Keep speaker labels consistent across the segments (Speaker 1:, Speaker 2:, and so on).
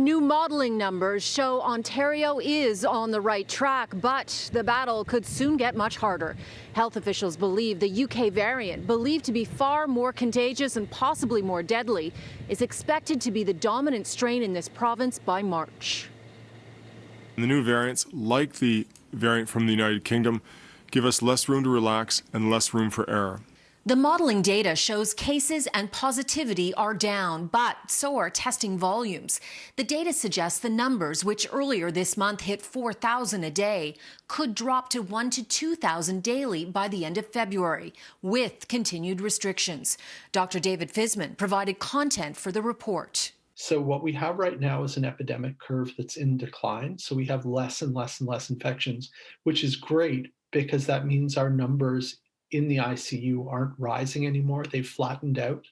Speaker 1: New modelling numbers show Ontario is on the right track, but the battle could soon get much harder. Health officials believe the UK variant, believed to be far more contagious and possibly more deadly, is expected to be the dominant strain in this province by March.
Speaker 2: The new variants, like the variant from the United Kingdom, give us less room to relax and less room for error.
Speaker 3: The modeling data shows cases and positivity are down, but so are testing volumes. The data suggests the numbers, which earlier this month hit 4,000 a day, could drop to 1,000 to 2,000 daily by the end of February, with continued restrictions. Dr. David Fisman provided content for the report.
Speaker 4: So what we have right now is an epidemic curve that's in decline. So we have less and less and less infections, which is great because that means our numbers in the ICU aren't rising anymore. They've flattened out.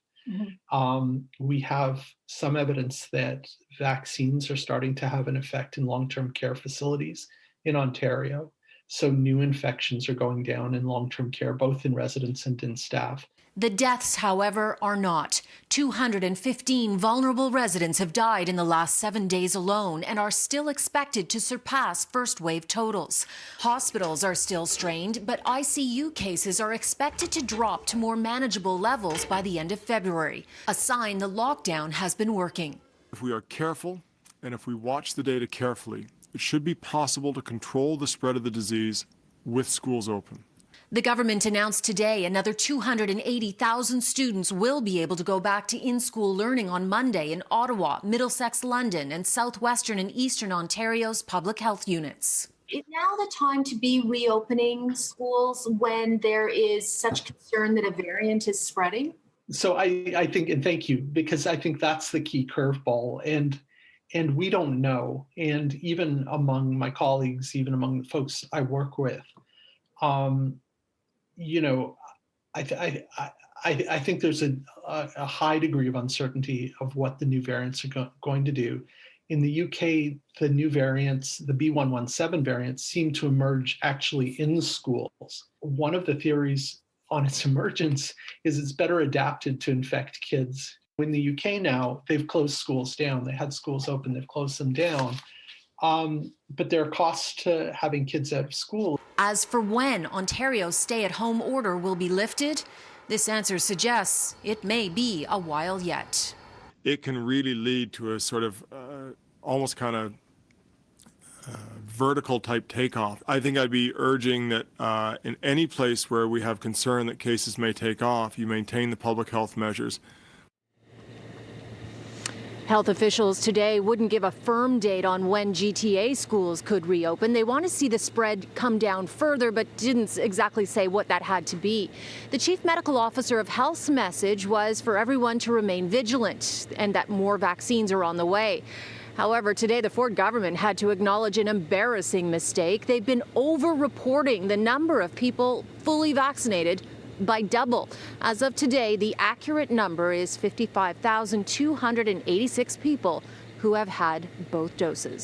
Speaker 4: We have some evidence that vaccines are starting to have an effect in long-term care facilities in Ontario. So new infections are going down in long-term care, both in residents and in staff.
Speaker 3: The deaths, however, are not. 215 vulnerable residents have died in the last 7 days alone and are still expected to surpass first-wave totals. Hospitals are still strained, but ICU cases are expected to drop to more manageable levels by the end of February, a sign the lockdown has been working.
Speaker 2: If we are careful and if we watch the data carefully, it should be possible to control the spread of the disease with schools open.
Speaker 3: The government announced today another 280,000 students will be able to go back to in-school learning on Monday in Ottawa, Middlesex, London, and southwestern and eastern Ontario's public health units.
Speaker 5: Is now the time to be reopening schools when there is such concern that a variant is spreading?
Speaker 4: So I think, and thank you, because I think that's the key curveball. And we don't know. And even among my colleagues, even among the folks I work with, I think there's a high degree of uncertainty of what the new variants are going to do. In the UK, the new variants, the B117 variants, seem to emerge actually in schools. One of the theories on its emergence is it's better adapted to infect kids. In the UK now, they've closed schools down. They had schools open, they've closed them down. But there are costs to having kids out of school.
Speaker 3: As for when Ontario's stay-at-home order will be lifted, this answer suggests it may be a while yet.
Speaker 2: It can really lead to a sort of almost kind of vertical type takeoff. I think I'd be urging that in any place where we have concern that cases may take off, you maintain the public health measures.
Speaker 1: Health officials today wouldn't give a firm date on when GTA schools could reopen. They want to see the spread come down further, but didn't exactly say what that had to be. The chief medical officer of Health's message was for everyone to remain vigilant and that more vaccines are on the way. However, today the Ford government had to acknowledge an embarrassing mistake. They've been over-reporting the number of people fully vaccinated by double. As of today, the accurate number is 55,286 people who have had both doses.